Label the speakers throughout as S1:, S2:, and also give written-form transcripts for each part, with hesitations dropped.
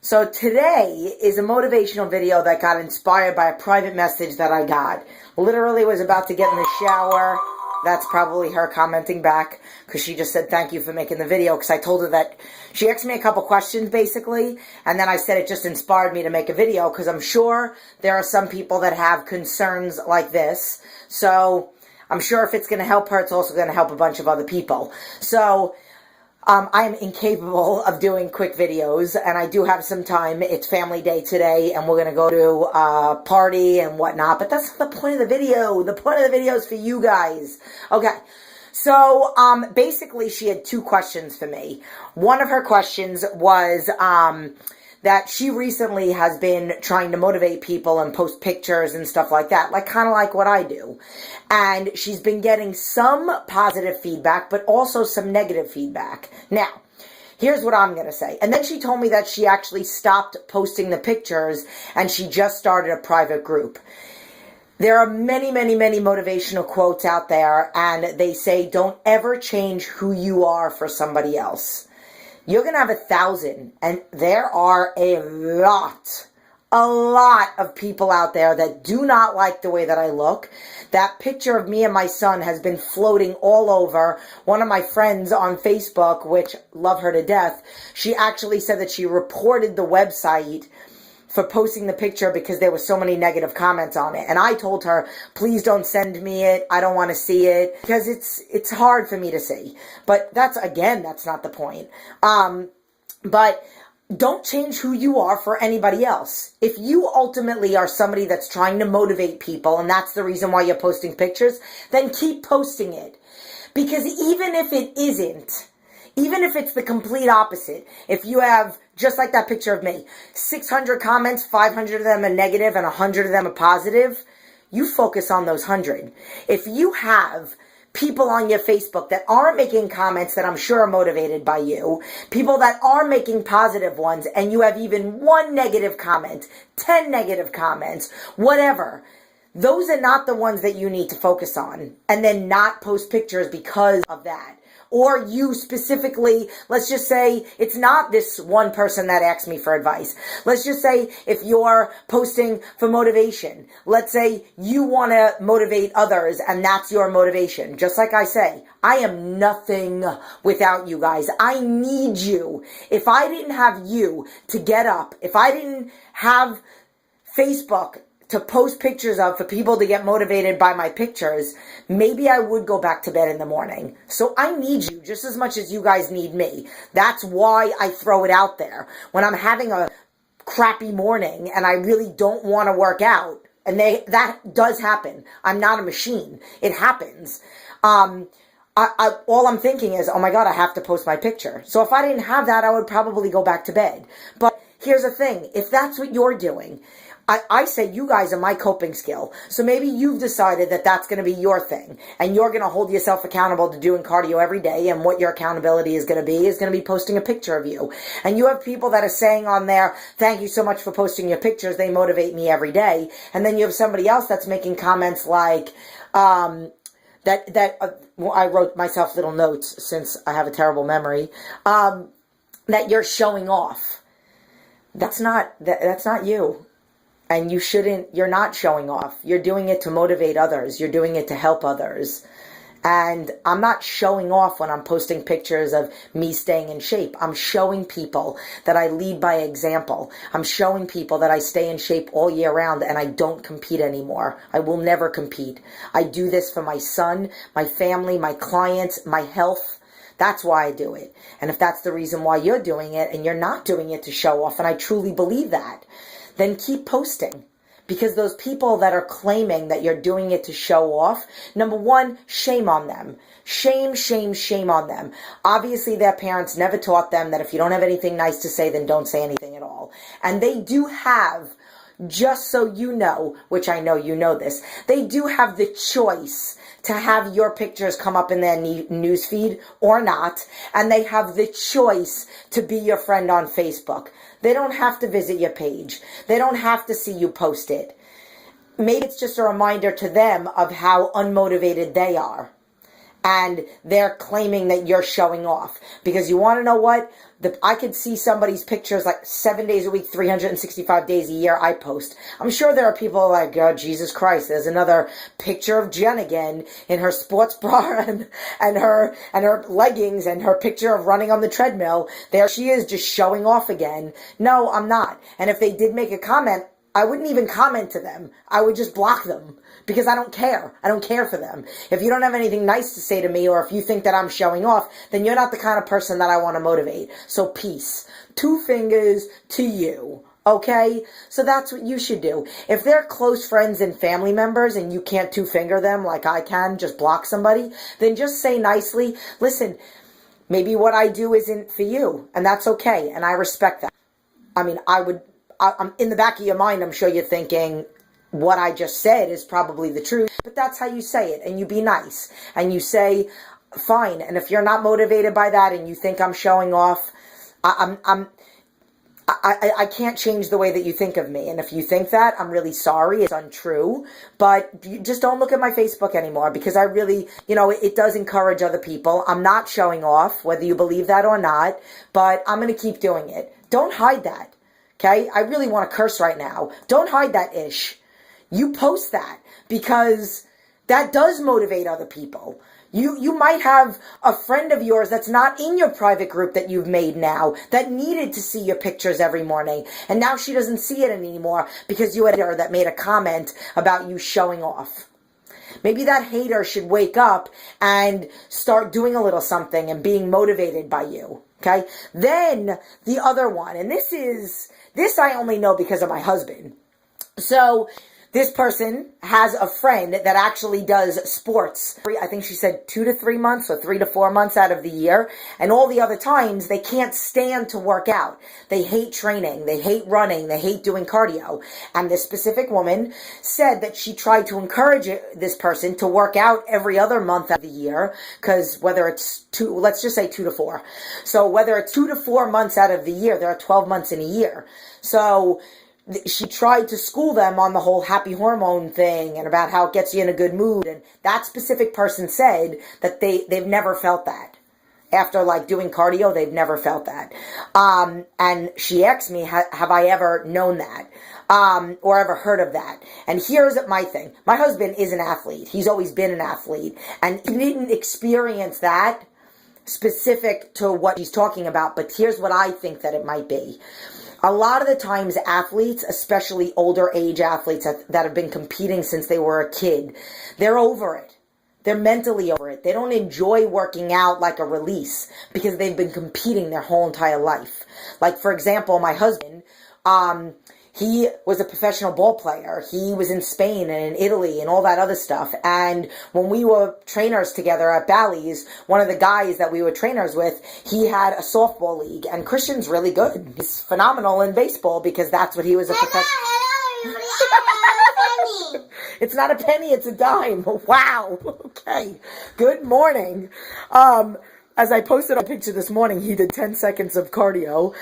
S1: So today is a motivational video that got inspired by a private message that I got. Literally was about to get in the shower. That's probably her commenting back because she just said thank you for making the video, because I told her that she asked me a couple questions basically, and then I said it just inspired me to make a video because I'm sure there are some people that have concerns like this. So I'm sure if it's going to help her, it's also going to help a bunch of other people. So I am incapable of doing quick videos, and I do have some time. It's family day today, and we're going to go to a party and whatnot, but that's not the point of the video. The point of the video is for you guys. Okay, so basically she had two questions for me. One of her questions was that she recently has been trying to motivate people and post pictures and stuff like that, like kind of like what I do. And she's been getting some positive feedback, but also some negative feedback. Now, here's what I'm going to say. And then she told me that she actually stopped posting the pictures and she just started a private group. There are many, many, many motivational quotes out there, and they say, don't ever change who you are for somebody else. You're going to have 1,000, and there are a lot of people out there that do not like the way that I look. That picture of me and my son has been floating all over. One of my friends on Facebook, which love her to death, she actually said that she reported the website for posting the picture because there were so many negative comments on it. And I told her, please don't send me it. I don't want to see it because it's hard for me to see. But that's not the point. But don't change who you are for anybody else. If you ultimately are somebody that's trying to motivate people and that's the reason why you're posting pictures, then keep posting it. Because even if it isn't, even if it's the complete opposite, if you have, just like that picture of me, 600 comments, 500 of them are negative and 100 of them are positive, you focus on those 100. If you have people on your Facebook that aren't making comments that I'm sure are motivated by you, people that are making positive ones, and you have even one negative comment, 10 negative comments, whatever, those are not the ones that you need to focus on and then not post pictures because of that. Or you specifically, let's just say it's not this one person that asked me for advice. Let's just say if you're posting for motivation, let's say you want to motivate others and that's your motivation. Just like I say, I am nothing without you guys. I need you. If I didn't have you to get up, if I didn't have Facebook to post pictures of for people to get motivated by my pictures, maybe I would go back to bed in the morning. So I need you just as much as you guys need me. That's why I throw it out there. When I'm having a crappy morning and I really don't want to work out, and that does happen. I'm not a machine. It happens. All I'm thinking is, oh my God, I have to post my picture. So if I didn't have that, I would probably go back to bed. But here's the thing. If that's what you're doing, I say you guys are my coping skill. So maybe you've decided that that's going to be your thing. And you're going to hold yourself accountable to doing cardio every day. And what your accountability is going to be posting a picture of you. And you have people that are saying on there, thank you so much for posting your pictures. They motivate me every day. And then you have somebody else that's making comments like, I wrote myself little notes since I have a terrible memory, that you're showing off. That's not you. And you're not showing off. You're doing it to motivate others. You're doing it to help others. And I'm not showing off when I'm posting pictures of me staying in shape. I'm showing people that I lead by example. I'm showing people that I stay in shape all year round and I don't compete anymore. I will never compete. I do this for my son, my family, my clients, my health. That's why I do it. And if that's the reason why you're doing it and you're not doing it to show off, and I truly believe that, then keep posting. Because those people that are claiming that you're doing it to show off, number one, shame on them. Shame, shame, shame on them. Obviously, their parents never taught them that if you don't have anything nice to say, then don't say anything at all. And they do have, just so you know, which I know you know this, they do have the choice to have your pictures come up in their newsfeed or not, and they have the choice to be your friend on Facebook. They don't have to visit your page. They don't have to see you post it. Maybe it's just a reminder to them of how unmotivated they are. and they're claiming that you're showing off. Because you want to know what? I could see somebody's pictures like 7 days a week, 365 days a year I post. I'm sure there are people like, oh, Jesus Christ, there's another picture of Jen again in her sports bra and her leggings and her picture of running on the treadmill. There she is just showing off again. No, I'm not. And if they did make a comment, I wouldn't even comment to them. I would just block them because I don't care. I don't care for them. If you don't have anything nice to say to me, or if you think that I'm showing off, then you're not the kind of person that I want to motivate. So peace. 2 fingers to you. Okay? So that's what you should do. If they're close friends and family members and you can't 2-finger them like I can, just block somebody, then just say nicely, listen, maybe what I do isn't for you, and that's okay, and I respect that. I mean, I'm in the back of your mind, I'm sure you're thinking, what I just said is probably the truth, but that's how you say it, and you be nice, and you say, fine, and if you're not motivated by that, and you think I'm showing off, I can't change the way that you think of me, and if you think that, I'm really sorry, it's untrue, but you just don't look at my Facebook anymore, because I really, it does encourage other people. I'm not showing off, whether you believe that or not, but I'm going to keep doing it. Don't hide that. Okay, I really want to curse right now. Don't hide that ish. You post that because that does motivate other people. You might have a friend of yours that's not in your private group that you've made now that needed to see your pictures every morning. And now she doesn't see it anymore because you had her that made a comment about you showing off. Maybe that hater should wake up and start doing a little something and being motivated by you. Okay? Then the other one, and this I only know because of my husband. So this person has a friend that actually does sports. I think she said 2 to 3 months or 3 to 4 months out of the year. And all the other times, they can't stand to work out. They hate training. They hate running. They hate doing cardio. And this specific woman said that she tried to encourage this person to work out every other month of the year. Because whether it's let's just say 2 to 4. So whether it's 2 to 4 months out of the year, there are 12 months in a year. So she tried to school them on the whole happy hormone thing and about how it gets you in a good mood. And that specific person said that they've never felt that. After doing cardio, they've never felt that. And she asked me, have I ever known that? Or ever heard of that? And here's my thing. My husband is an athlete. He's always been an athlete. And he didn't experience that specific to what he's talking about. But here's what I think that it might be. A lot of the times athletes, especially older age athletes that have been competing since they were a kid, they're over it. They're mentally over it. They don't enjoy working out like a release because they've been competing their whole entire life. Like, for example, my husband, he was a professional ball player. He was in Spain and in Italy and all that other stuff. And when we were trainers together at Bally's, one of the guys that we were trainers with, he had a softball league. And Christian's really good. He's phenomenal in baseball because that's what he was a professional. It's not a penny, it's a dime. Wow. Okay. Good morning. As I posted a picture this morning, he did 10 seconds of cardio,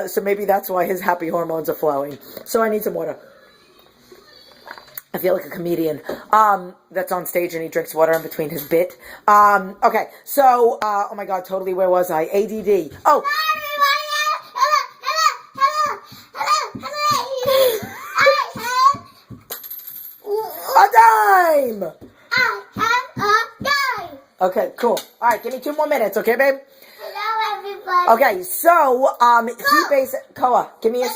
S1: so maybe that's why his happy hormones are flowing. So I need some water. I feel like a comedian that's on stage and he drinks water in between his bit. Okay, so, oh my God, totally, where was I? ADD. Oh! A dime! Okay, cool. All right, give me 2 more minutes, okay, babe?
S2: Hello, everybody.
S1: Okay, so, he basically, Koa, give me a...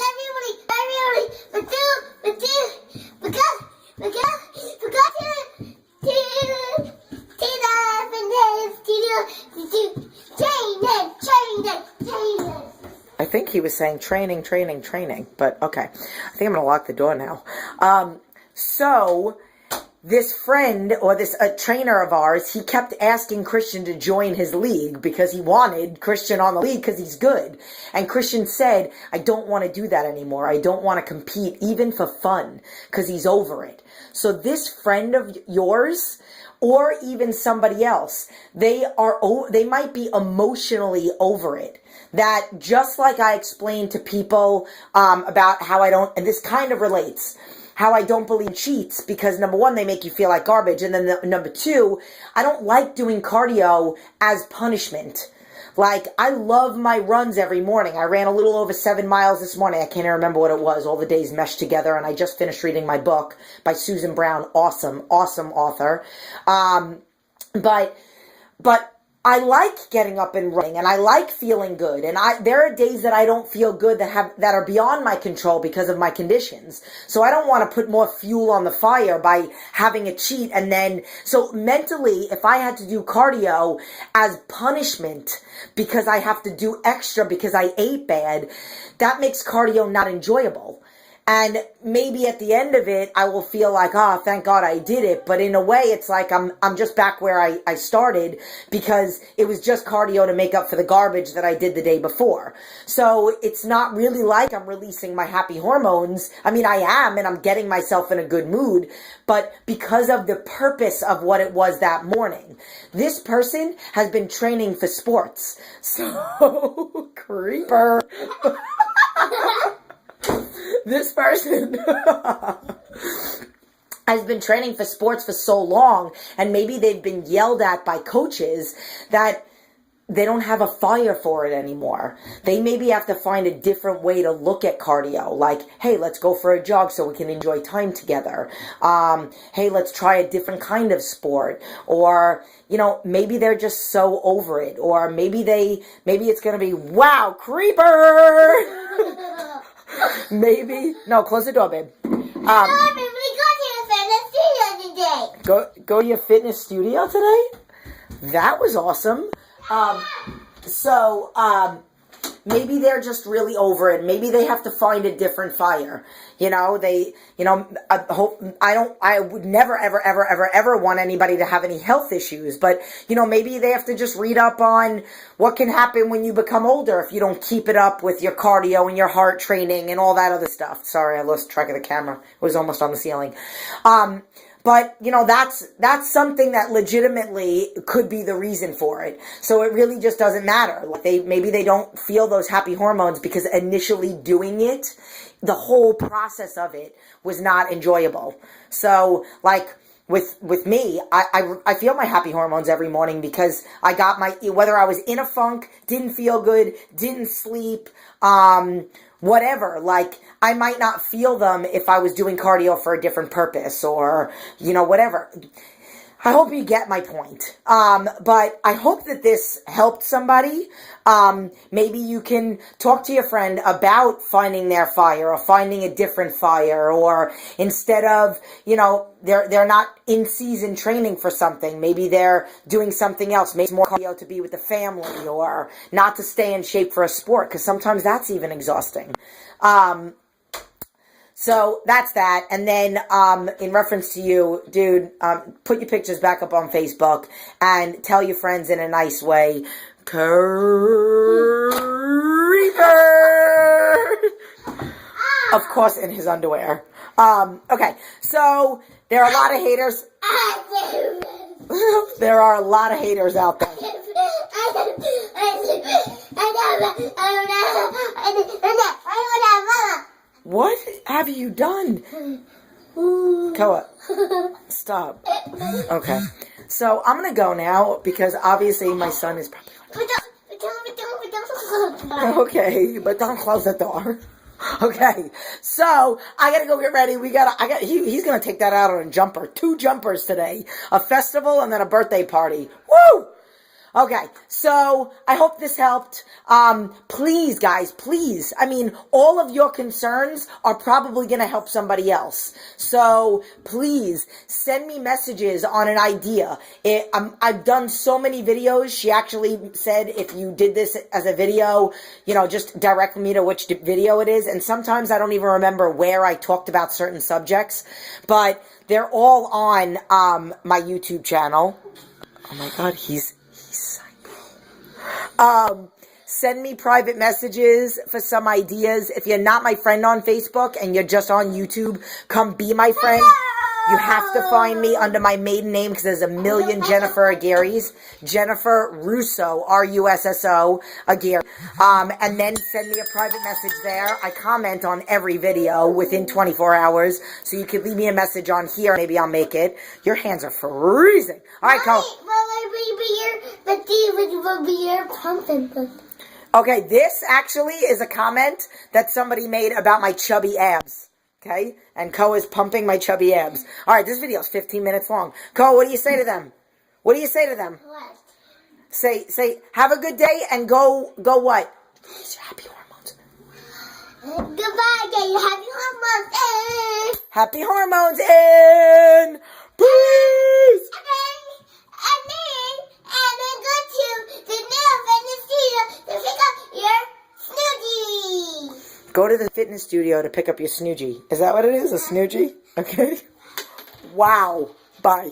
S1: I think he was saying training, but okay. I think I'm going to lock the door now. So... this friend, or this trainer of ours, he kept asking Christian to join his league because he wanted Christian on the league because he's good. And Christian said, I don't want to do that anymore. I don't want to compete even for fun because he's over it. So this friend of yours, or even somebody else, they might be emotionally over it. That just like I explained to people about how I don't, and this kind of relates. how I don't believe in cheats because number one, they make you feel like garbage. And then number two, I don't like doing cardio as punishment. Like, I love my runs every morning. I ran a little over 7 miles this morning. I can't even remember what it was. All the days meshed together. And I just finished reading my book by Susan Brown. Awesome, awesome author. But I like getting up and running, and I like feeling good. And there are days that I don't feel good that are beyond my control because of my conditions. So I don't want to put more fuel on the fire by having a cheat. And then, so mentally, if I had to do cardio as punishment because I have to do extra because I ate bad, that makes cardio not enjoyable. And maybe at the end of it, I will feel like, oh, thank God I did it. But in a way, it's like I'm just back where I started because it was just cardio to make up for the garbage that I did the day before. So it's not really like I'm releasing my happy hormones. I mean, I am, and I'm getting myself in a good mood. But because of the purpose of what it was that morning, this person has been training for sports. So, creeper. This person has been training for sports for so long, and maybe they've been yelled at by coaches that they don't have a fire for it anymore. They maybe have to find a different way to look at cardio. Like, hey, let's go for a jog so we can enjoy time together. Hey, let's try a different kind of sport. Or, you know, maybe they're just so over it. Or maybe it's going to be, wow, creeper! Maybe. No, close the door, babe.
S2: We go to the fitness studio today.
S1: Go to your fitness studio today? That was awesome. Maybe they're just really over it. Maybe they have to find a different fire. You know, I would never, ever want anybody to have any health issues. But, you know, maybe they have to just read up on what can happen when you become older if you don't keep it up with your cardio and your heart training and all that other stuff. Sorry, I lost track of the camera. It was almost on the ceiling. But, you know, that's something that legitimately could be the reason for it. So it really just doesn't matter. Like maybe they don't feel those happy hormones because initially doing it, the whole process of it was not enjoyable. So, like, with me, I feel my happy hormones every morning because I got whether I was in a funk, didn't feel good, didn't sleep, whatever, like, I might not feel them if I was doing cardio for a different purpose or, you know, whatever. I hope you get my point. But I hope that this helped somebody. Maybe you can talk to your friend about finding their fire or finding a different fire, or instead of, you know, they're not in season training for something. Maybe they're doing something else. Maybe it's more cardio to be with the family or not to stay in shape for a sport, because sometimes that's even exhausting. So that's that. And then in reference to you, dude, put your pictures back up on Facebook and tell your friends in a nice way, creeper! Of course, in his underwear. Okay, so there are a lot of haters. There are a lot of haters out there. What have you done? Koa, stop. Okay. So I'm going to go now because obviously my son is probably... Okay, but don't close the door. Okay, so I gotta go get ready. He's gonna take that out on a jumper. 2 jumpers today. A festival and then a birthday party. Woo! Okay, so I hope this helped. Please, guys, please. I mean, all of your concerns are probably going to help somebody else. So please send me messages on an idea. I've done so many videos. She actually said if you did this as a video, you know, just direct me to which video it is. And sometimes I don't even remember where I talked about certain subjects, but they're all on my YouTube channel. Oh my God, he's send me private messages for some ideas. If you're not my friend on Facebook and you're just on YouTube, come be my friend. You have to find me under my maiden name because there's a million Jennifer Aguirres. Jennifer Russo, Russo Aguirre. And then send me a private message there. I comment on every video within 24 hours. So you can leave me a message on here. Maybe I'll make it. Your hands are freezing. All right, Cole. Okay, this actually is a comment that somebody made about my chubby abs. Okay? And Ko is pumping my chubby abs. All right, this video is 15 minutes long. Ko, what do you say to them? What do you say to them?
S2: What?
S1: Say, have a good day and go what? Happy hormones.
S2: Goodbye, Daddy. Happy hormones.
S1: Happy hormones in. Peace.
S2: And then go to the new fitness studio to pick up your snoogie.
S1: Go to the fitness studio to pick up your snoogie. Is that what it is? A snoogie? Okay. Wow. Bye.